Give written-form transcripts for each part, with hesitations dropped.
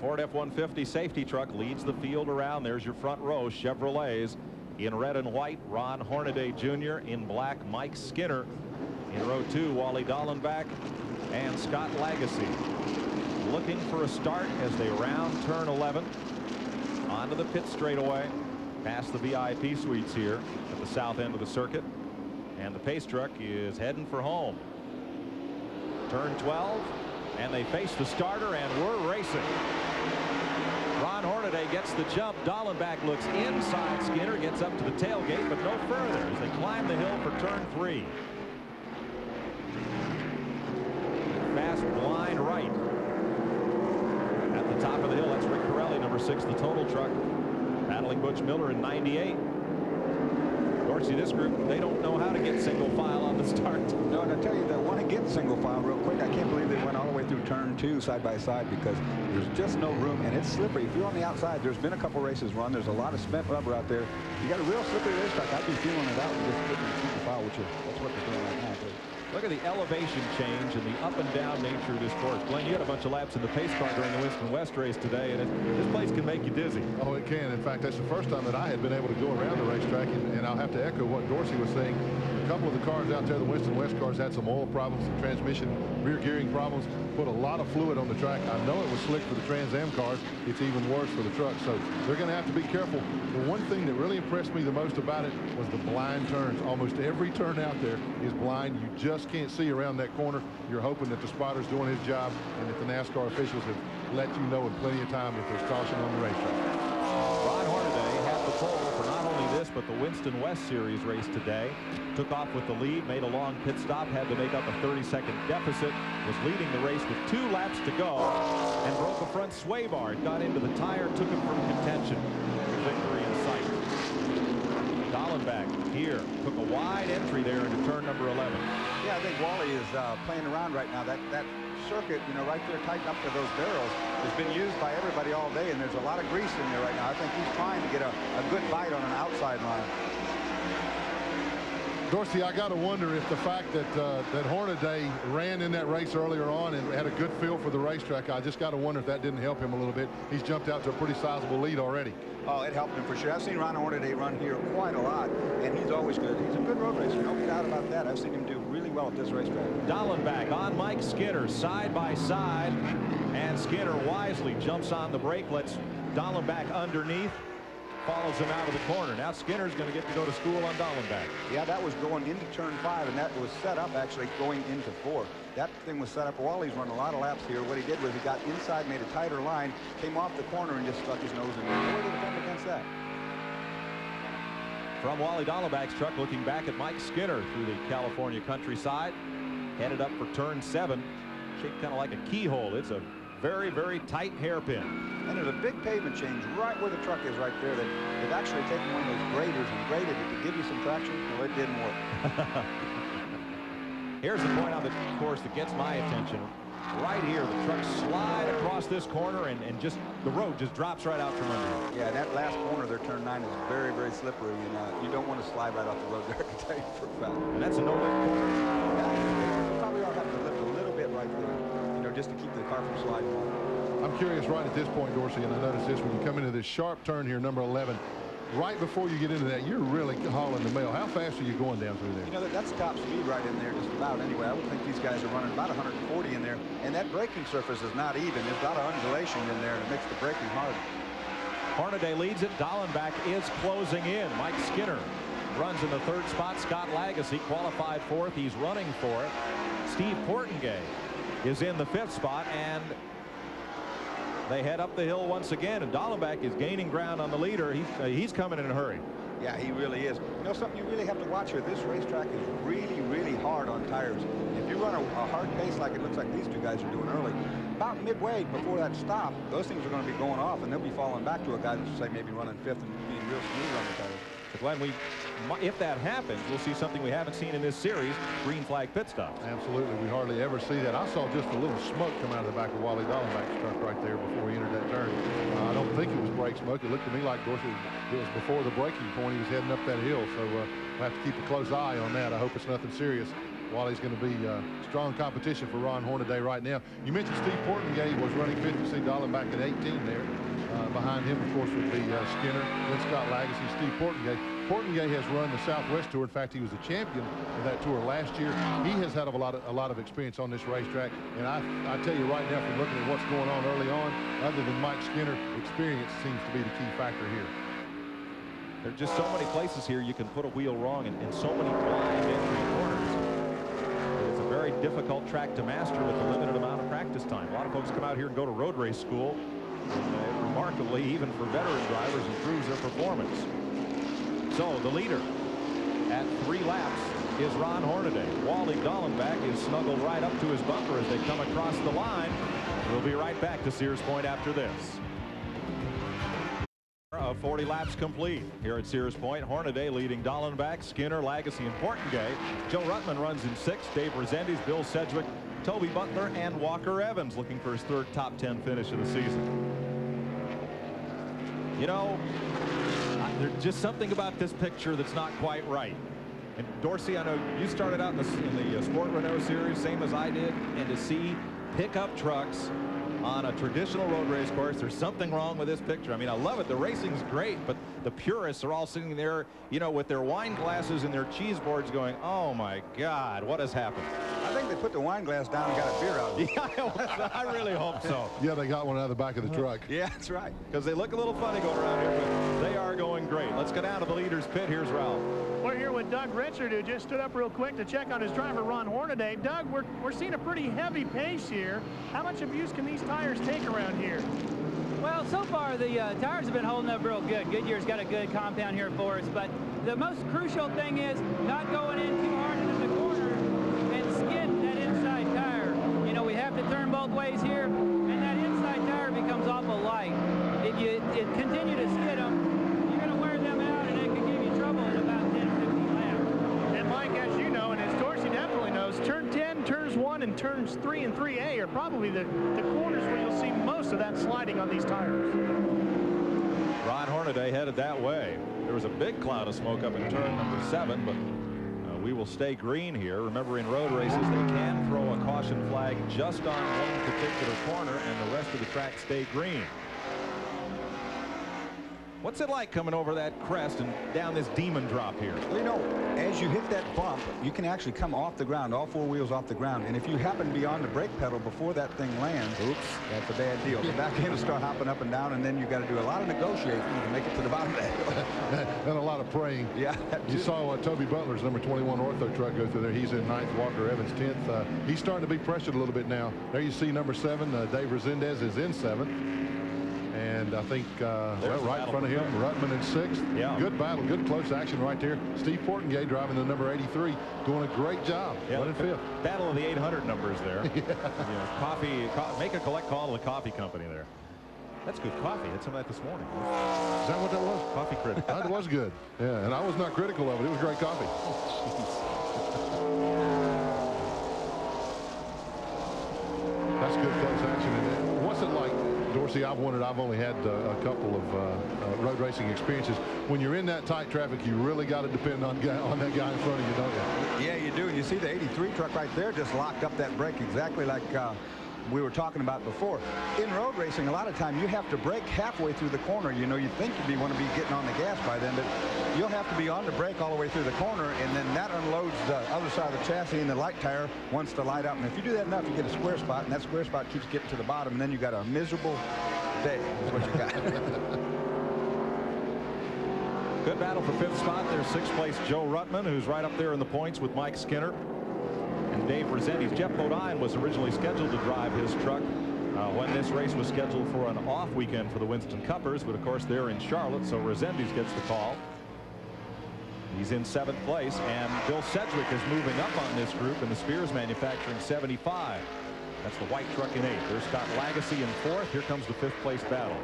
Ford F-150 safety truck leads the field around. There's your front row. Chevrolets in red and white. Ron Hornaday Jr. In black. Mike Skinner. In row 2, Wally Dallenbach and Scott Lagasse. Looking for a start as they round turn 11. Onto the pit straightaway. Past the VIP suites here at the south end of the circuit. And the pace truck is heading for home. Turn 12. And they face the starter, and we're racing. Ron Hornaday gets the jump. Dallenbach looks inside Skinner, gets up to the tailgate, but no further as they climb the hill for turn 3. Fast blind right. At the top of the hill, that's Rick Pirelli, number 6, the total truck. Battling Butch Miller in 98. Dorsey, this group, they don't know how to get single file on the start. No, and I tell you, they want to get single file real quick. I can't believe they went all the way through turn 2 side by side because there's just no room, and it's slippery. If you're on the outside, there's been a couple races run. There's a lot of spent rubber out there. You got a real slippery racetrack. I'd be feeling it out and just getting the single file, which is that's what they're doing right now. Look at the elevation change and the up and down nature of this course. Glenn, you had a bunch of laps in the pace car during the Winston West race today, and this place can make you dizzy. Oh, it can. In fact, that's the first time that I had been able to go around the racetrack, and I'll have to echo what Dorsey was saying. A couple of the cars out there, the Winston West cars, had some oil problems, some transmission, rear gearing problems, put a lot of fluid on the track. I know it was slick for the Trans Am cars. It's even worse for the truck, so they're going to have to be careful. The one thing that really impressed me the most about it was the blind turns. Almost every turn out there is blind. You just can't see around that corner. You're hoping that the spotter's doing his job and that the NASCAR officials have let you know in plenty of time if there's caution on the racetrack. Ron Hornaday had the pole for not only this but the Winston West Series race today. Took off with the lead, made a long pit stop, had to make up a 30-second deficit, was leading the race with 2 laps to go, and broke a front sway bar. It got into the tire, took him from contention. Victory in sight. Dallenbach here took a wide entry there into turn number 11. Yeah, I think Wally is playing around right now. That circuit, you know, right there tightened up to those barrels has been used by everybody all day, and there's a lot of grease in there right now. I think he's trying to get a good bite on an outside line. Dorsey, I got to wonder if the fact that that Hornaday ran in that race earlier on and had a good feel for the racetrack, I just got to wonder if that didn't help him a little bit. He's jumped out to a pretty sizable lead already. Oh, it helped him for sure. I've seen Ron Hornaday run here quite a lot, and he's always good. He's a good road racer, no doubt about that. I've seen him do really well at this racetrack. Dallenbach on Mike Skinner, side by side, and Skinner wisely jumps on the brake, lets Dallenbach underneath, follows him out of the corner. Now Skinner's going to get to go to school on Dallenbach. Yeah, that was going into turn 5, and that was set up actually going into 4. That thing was set up. Wally's run a lot of laps here. What he did was he got inside, made a tighter line, came off the corner, and just stuck his nose in there. Boy, did he come against that. From Wally Dallenbach's truck, looking back at Mike Skinner through the California countryside, headed up for turn 7, shaped kind of like a keyhole. It's a very, very tight hairpin. And there's a big pavement change right where the truck is right there that they've actually taken one of those graders and graded it to give you some traction. Well, it didn't work. Here's the point on the course that gets my attention. Right here, the trucks slide across this corner, and just the road just drops right out from under it. Yeah, that last corner there, turn 9, is very, very slippery, and you don't want to slide right off the road there, I can tell you for a fact. And that's a no-lift corner. Yeah, you probably ought to have to lift a little bit right there, you know, just to keep the car from sliding. I'm curious right at this point, Dorsey, and I notice this when you come into this sharp turn here, number 11. Right before you get into that, you're really hauling the mail. How fast are you going down through there? You know, that's top speed right in there, just about anyway. I would think these guys are running about 140 in there, and that braking surface is not even. There's a lot of undulation in there, and it makes the braking hard. Hornaday leads it. Dallenbach is closing in. Mike Skinner runs in the 3rd spot. Scott Lagasse qualified 4th. He's running for it. Steve Portengay is in the 5th spot, and they head up the hill once again, and Dallenbach is gaining ground on the leader. He's coming in a hurry. Yeah, he really is. You know, something you really have to watch here. This racetrack is really, really hard on tires. If you run a hard pace like it looks like these two guys are doing early, about midway before that stop, those things are going to be going off, and they'll be falling back to a guy that's, say, maybe running 5th and being real smooth on the tires. But Glenn, if that happens, we'll see something we haven't seen in this series, green flag pit stops. Absolutely. We hardly ever see that. I saw just a little smoke come out of the back of Wally Dallenbach's truck right there before he entered that turn. I don't think it was brake smoke. It looked to me like, Dorsey, it was before the braking point. He was heading up that hill, so we'll have to keep a close eye on that. I hope it's nothing serious. Wally's going to be strong competition for Ron Hornaday right now. You mentioned Steve Portengay was running 50C Dahlin back in 18 there. Behind him, of course, would be Skinner, then Scott Lagasse, Steve Portengay. Portengay has run the Southwest Tour. In fact, he was a champion of that tour last year. He has had a lot of experience on this racetrack. And I tell you right now, from looking at what's going on early on, other than Mike Skinner, experience seems to be the key factor here. There are just so many places here you can put a wheel wrong and so many blind entry corners. It's a very difficult track to master with a limited amount of practice time. A lot of folks come out here and go to road race school. And, remarkably, even for veteran drivers, improves their performance. So the leader at 3 laps is Ron Hornaday. Wally Dallenbach is snuggled right up to his bumper as they come across the line. We'll be right back to Sears Point after this. 40 laps complete here at Sears Point. Hornaday leading Dallenbach, Skinner, Lagasse, and Portengay. Joe Ruttman runs in 6th. Dave Rezendes, Bill Sedgwick, Toby Butler, and Walker Evans looking for his 3rd top 10 finish of the season. You know, there's just something about this picture that's not quite right. And Dorsey, I know you started out in the Sport Renault Series, same as I did, and to see pickup trucks on a traditional road race course, there's something wrong with this picture. I mean, I love it. The racing's great, but the purists are all sitting there, you know, with their wine glasses and their cheese boards going, oh my God, what has happened? I think they put the wine glass down and got a beer out of it. Yeah, I really hope so. Yeah, they got one out of the back of the truck. Yeah, that's right. Because they look a little funny going around here, but they are going great. Let's go down to the leader's pit. Here's Ralph. We're here with Doug Richard, who just stood up real quick to check on his driver, Ron Hornaday. Doug, we're seeing a pretty heavy pace here. How much abuse can these tires take around here? Well, so far the tires have been holding up real good. Goodyear's got a good compound here for us, but the most crucial thing is not going in too hard into the corner and skid that inside tire. You know, we have to turn both ways here, and that inside tire becomes awful light. If you continue to skid them, you're going to wear them out, and it can give you trouble in about 10 or 15 laps. And Mike, as you know, and as Dorsey definitely knows, turn 10, turns 1, and turns 3 and 3A are probably the corners where you'll see most of that sliding on these tires. Ron Hornaday headed that way. There was a big cloud of smoke up in turn number 7, but we will stay green here. Remember, in road races, they can throw a caution flag just on one particular corner, and the rest of the track stay green. What's it like coming over that crest and down this demon drop here? Well, you know, as you hit that bump, you can actually come off the ground, all 4 wheels off the ground. And if you happen to be on the brake pedal before that thing lands, oops, that's a bad deal. The back end will start hopping up and down, and then you got to do a lot of negotiating to make it to the bottom of that hill. And a lot of praying. Yeah. You saw Toby Butler's number 21 Ortho truck go through there. He's in 9th. Walker Evans 10th. He's starting to be pressured a little bit now. There you see number 7. Dave Rezendes is in 7th. And I think right in front of him, Ruttman in 6th. Yeah. Good battle, good close action right there. Steve Portengay driving the number 83, doing a great job. Yeah, Running 5th. Battle of the 800 numbers there. Yeah. You know, make a collect call to the coffee company there. That's good coffee. I had some of that this morning. Is that what that was? Coffee critic. That was good. Yeah, and I was not critical of it. It was great coffee. That's good close action. And what's it like, Dorsey? I've only had a couple of road racing experiences. When you're in that tight traffic, you really got to depend on that guy in front of you, don't you? Yeah, you do. And you see the 83 truck right there just locked up that brake exactly like we were talking about before. In road racing, a lot of time you have to brake halfway through the corner. You know, you think you want to be getting on the gas by then, but you'll have to be on the brake all the way through the corner, and then that unloads the other side of the chassis, and the light tire wants to light up. And if you do that enough, you get a square spot, and that square spot keeps getting to the bottom, and then you got a miserable day is what you got. Good battle for 5th spot. There's 6th place Joe Ruttman, who's right up there in the points with Mike Skinner and Dave Rezendes. Jeff Bodine was originally scheduled to drive his truck when this race was scheduled for an off weekend for the Winston Cuppers, but of course they're in Charlotte, so Rezendes gets the call. He's in 7th place, and Bill Sedgwick is moving up on this group in the Spears Manufacturing 75. That's the white truck in 8th. There's Scott Lagasse in 4th. Here comes the 5th place battle.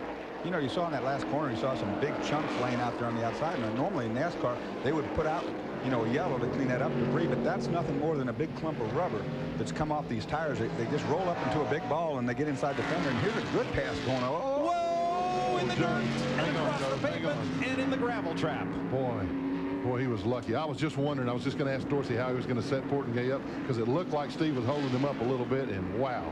You know, you saw in that last corner, you saw some big chunks laying out there on the outside. And normally in NASCAR, they would put out, you know, yellow to clean that up debris, but that's nothing more than a big clump of rubber that's come off these tires. They just roll up into a big ball, and they get inside the fender, and here's a good pass going on. Whoa! In the dirt, and across the pavement, and in the gravel trap. Boy. Boy, he was lucky. I was just wondering. I was just going to ask Dorsey how he was going to set Portingay up, because it looked like Steve was holding him up a little bit, and wow.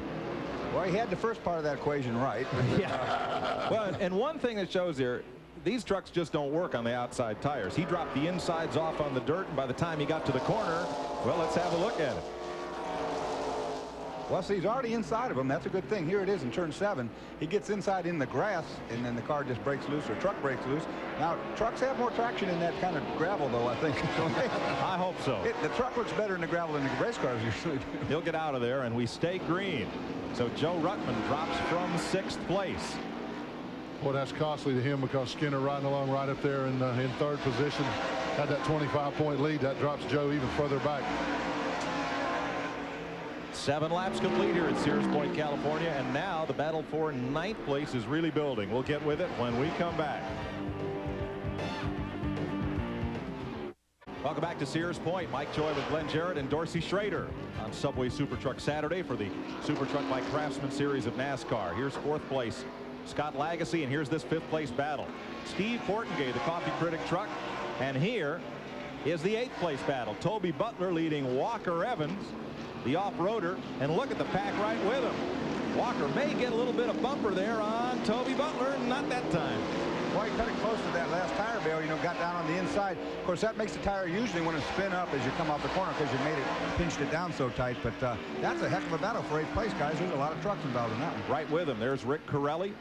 Well, he had the first part of that equation right. Yeah. Well, and one thing that shows here, these trucks just don't work on the outside tires. He dropped the insides off on the dirt, and by the time he got to the corner, well, let's have a look at it. Well, see, he's already inside of him. That's a good thing. Here it is in turn 7. He gets inside in the grass, and then the car just breaks loose, or truck breaks loose. Now, trucks have more traction in that kind of gravel, though, I think. I hope so. The truck looks better in the gravel than the race cars usually do. He'll get out of there, and we stay green. So Joe Ruttman drops from 6th place. Boy, that's costly to him, because Skinner riding along right up there in 3rd position. Had that 25-point lead. That drops Joe even further back. 7 laps complete here at Sears Point, California, and now the battle for 9th place is really building. We'll get with it when we come back. Welcome back to Sears Point. Mike Joy with Glenn Jarrett and Dorsey Schrader on Subway SuperTruck Saturday for the SuperTruck by Craftsman series of NASCAR. Here's 4th place Scott Lagacy, and here's this 5th place battle. Steve Portingay, the coffee critic truck, and here is the 8th place battle. Toby Butler leading Walker Evans, the off-roader, and look at the pack right with him. Walker may get a little bit of bumper there on Toby Butler, not that time. Well, he cut it close to that last tire bale, you know, got down on the inside. Of course, that makes the tire usually want to spin up as you come off the corner, because you pinched it down so tight. But that's a heck of a battle for 8th place, guys. There's a lot of trucks involved in that one. Right with him. There's Rick Corelli.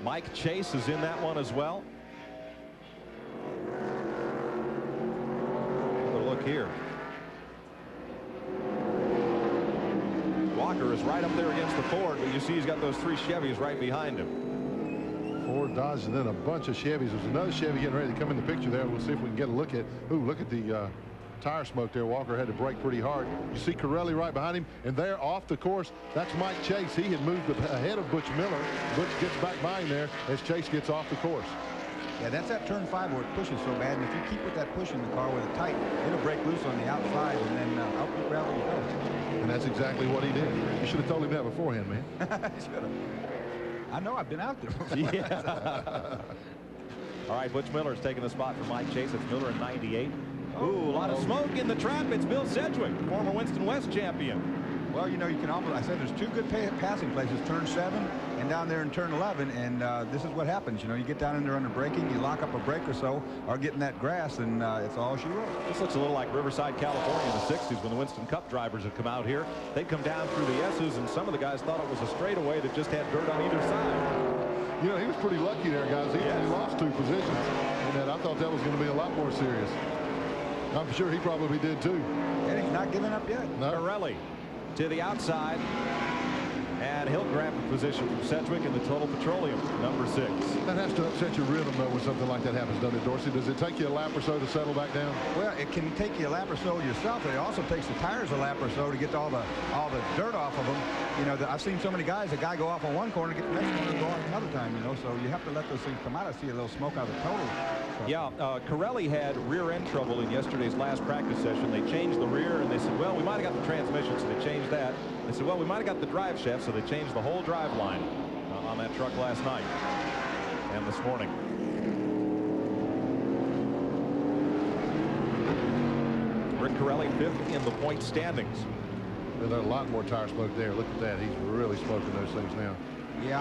Mike Chase is in that one as well. But look here. Walker is right up there against the Ford, but you see he's got those 3 Chevys right behind him. Ford, Dodge, and then a bunch of Chevys. There's another Chevy getting ready to come in the picture there. We'll see if we can get a look at. Ooh, look at the tire smoke there. Walker had to brake pretty hard. You see Corelli right behind him, and there off the course, that's Mike Chase. He had moved ahead of Butch Miller. Butch gets back by him there as Chase gets off the course. Yeah, that's that turn 5 where it pushes so bad, and if you keep with that push in the car with it tight, it'll break loose on the outside, and then out the gravel you go. And that's exactly what he did. You should have told him that beforehand, man. I know, I've been out there. Yeah. All right, Butch Miller's taking the spot for Mike Chase. It's Miller in 98. Ooh, a lot of smoke in the trap. It's Bill Sedgwick, former Winston West champion. Well, you know, you can almost, I said there's 2 good passing places, turn 7 and down there in turn 11, and this is what happens. You know, you get down in there under braking, you lock up a brake or so, or get in that grass, and it's all she wrote. This looks a little like Riverside, California in the 60s when the Winston Cup drivers had come out here. They'd come down through the S's, and some of the guys thought it was a straightaway that just had dirt on either side. You know, he was pretty lucky there, guys. He only lost 2 positions, and I thought that was going to be a lot more serious. I'm sure he probably did too. And he's not giving up yet. No. Corelli to the outside, and he'll grab the position from Sedgwick in the Total Petroleum, number 6. That has to upset your rhythm, though, when something like that happens, doesn't it, Dorsey? Does it take you a lap or so to settle back down? Well, it can take you a lap or so yourself. It also takes the tires a lap or so to get all the dirt off of them. You know, I've seen so many guys, a guy go off on one corner, get the next corner, and go off another time, you know, so you have to let those things come out. I see a little smoke out of the Total. Yeah, Corelli had rear end trouble in yesterday's last practice session. They changed the rear, and they said, well, we might have got the transmission, so they changed that. They said, well, we might have got the drive shaft, so they changed the whole drive line on that truck last night and this morning. Rick Corelli 5th in the point standings. There's a lot more tire smoke there. Look at that. He's really smoking those things now.